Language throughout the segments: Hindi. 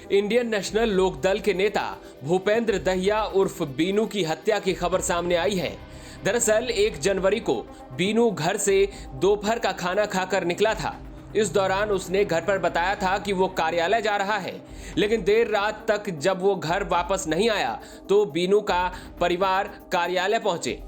इंडियन नेशनल लोकदल के नेता भूपेंद्र दहिया उर्फ बीनू की हत्या की खबर सामने आई है। दरअसल 1 जनवरी को बीनू घर से दोपहर का खाना खाकर निकला था। इस दौरान उसने घर पर बताया था कि वो कार्यालय जा रहा है, लेकिन देर रात तक जब वो घर वापस नहीं आया तो बीनू का परिवार कार्यालय पहुंचे,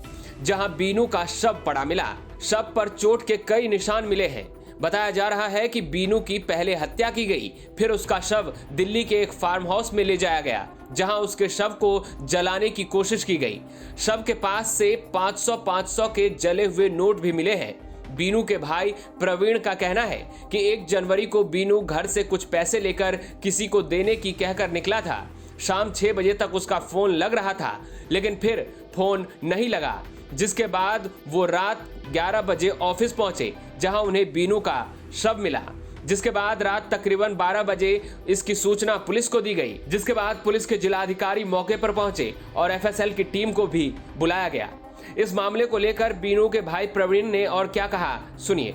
जहां बीनू का शव पड़ा मिला। शव पर चोट के कई निशान मिले हैं। बताया जा रहा है कि बीनू की पहले हत्या की गई, फिर उसका शव दिल्ली के एक फार्म हाउस में ले जाया गया, जहां उसके शव को जलाने की कोशिश की गई। शव के पास से 500 के जले हुए नोट भी मिले हैं। बीनू के भाई प्रवीण का कहना है कि 1 जनवरी को बीनू घर से कुछ पैसे लेकर किसी को देने की कहकर निकला था। शाम 6 बजे तक उसका फोन लग रहा था, लेकिन फिर फोन नहीं लगा, जिसके बाद वो रात 11 बजे ऑफिस पहुंचे, जहां उन्हें बीनू का शव मिला। जिसके बाद रात तकरीबन 12 बजे इसकी सूचना पुलिस को दी गई, जिसके बाद पुलिस के जिलाधिकारी मौके पर पहुंचे और एफएसएल की टीम को भी बुलाया गया। इस मामले को लेकर बीनू के भाई प्रवीण ने और क्या कहा, सुनिए।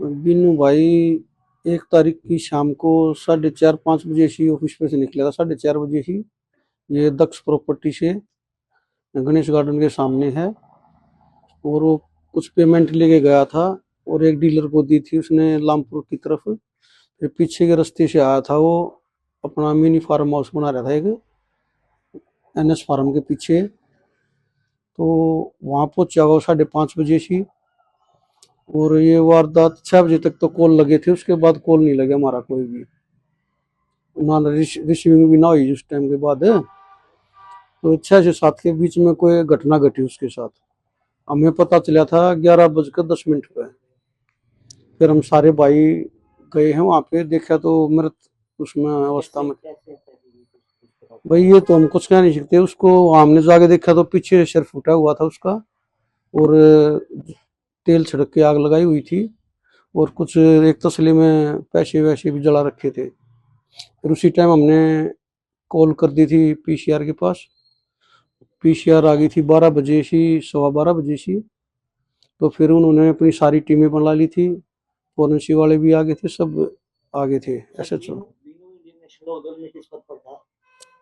बीनू भाई 1 तारीख की शाम को 4:30-5 बजे से ऑफिस पे से निकला था। 4:30 बजे ही ये दक्ष प्रॉपर्टी से गणेश गार्डन के सामने है, और वो कुछ पेमेंट लेके गया था और एक डीलर को दी थी उसने लामपुर की तरफ। फिर पीछे के रास्ते से आया था, वो अपना मिनी फार्म हाउस बना रहा था एक एनएस फार्म के पीछे। तो वहाँ पहुंचा वो 5:30 बजे से, और ये वारदात 6 बजे तक तो कॉल लगे थे। उसके बाद कॉल नहीं लगे हमारा कोई भी, ना रिसीविंग भी ना हुई उस टाइम के बाद। तो 6 से 7 के बीच में कोई घटना घटी उसके साथ। हमें पता चला था 11:10 पे। फिर हम सारे भाई गए हैं वहाँ पे, देखा तो मृत उसमें अवस्था में। भाई ये तो हम कुछ कह नहीं सकते। उसको हमने जाके देखा तो पीछे सिर फूटा हुआ था उसका, और तेल छिड़क के आग लगाई हुई थी, और कुछ एक तसले में पैसे वैसे भी जला रखे थे। फिर उसी टाइम हमने कॉल कर दी थी पीसीआर के पास। पीसीआर आ गई थी 12 बजे से 12:15 बजे से। तो फिर उन्होंने अपनी सारी टीमें बना ली थी, फोरेंसिक वाले भी आ गए थे, सब आ गए थे। एसएचओ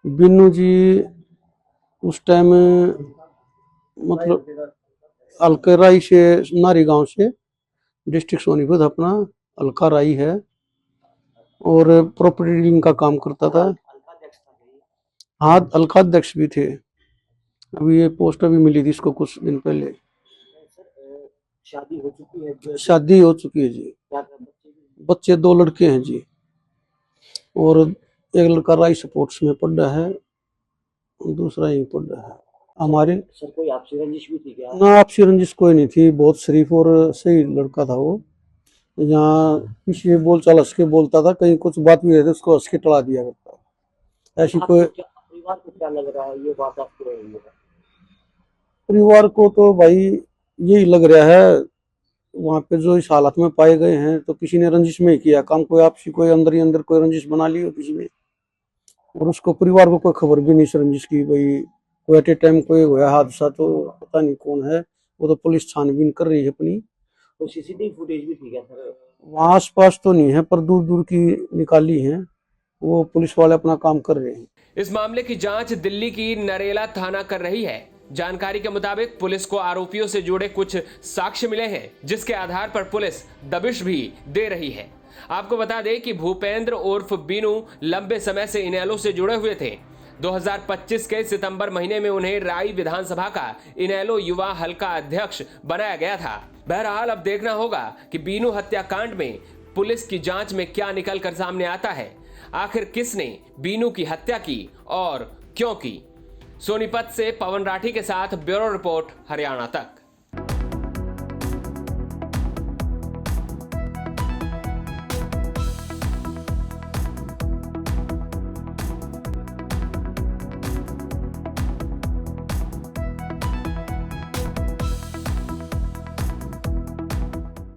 बीनू जी उस टाइम मतलब अलका राई से, नारी गांव से, डिस्ट्रिक्ट सोनीपत अपना अलका राई है, और प्रॉपर्टी डीलिंग का काम करता था। हाँ, अलका अध्यक्ष भी थे। अभी ये पोस्ट अभी मिली थी इसको कुछ दिन पहले। शादी हो चुकी है? शादी हो चुकी है जी। बच्चे 2 लड़के हैं जी, और एक लड़का राई स्पोर्ट्स में पढ़ रहा है, दूसरा यहीं पढ़ रहा है। हमारे सर कोई आपसी रंजिश भी थी क्या? ना, आपसी रंजिश कोई नहीं थी। बहुत शरीफ और सही लड़का था वो। यहाँ किसी बोल चाल हंस के बोलता था, कहीं कुछ बात भी है तो उसको हंस के टला दिया करता। ऐसी कोई परिवार को क्या लग रहा है ये वारदात क्यों हुई है? परिवार को तो भाई यही लग रहा है, वहाँ पे जो इस हालत में पाए गए हैं तो किसी ने रंजिश में ही किया काम। कोई आपसी कोई अंदर ही अंदर कोई रंजिश बना ली हो किसी ने, और उसको परिवार को कोई खबर भी नहीं रंजिश की। भाई कोई एट ए टाइम कोई हुआ हादसा तो पता नहीं कौन है, वो तो पुलिस छानबीन कर रही है अपनी। तो सीसीटीवी फुटेज भी थी क्या सर? वहाँ आस पास तो नहीं है, पर दूर दूर की निकाली है, वो पुलिस वाले अपना काम कर रहे हैं। इस मामले की जांच दिल्ली की नरेला थाना कर रही है। जानकारी के मुताबिक पुलिस को आरोपियों से जुड़े कुछ साक्ष्य मिले हैं, जिसके आधार पर पुलिस दबिश भी दे रही है। आपको बता दें कि भूपेंद्र उर्फ बीनू लंबे समय से इनेलो से जुड़े हुए थे। 2025 के सितंबर महीने में उन्हें राई विधानसभा का इनेलो युवा हल्का अध्यक्ष बनाया गया था। बहरहाल अब देखना होगा कि बीनू हत्याकांड में पुलिस की जांच में क्या निकल कर सामने आता है। आखिर किसने बीनू की हत्या की और क्यों की। सोनीपत से पवन राठी के साथ ब्यूरो रिपोर्ट, हरियाणा तक।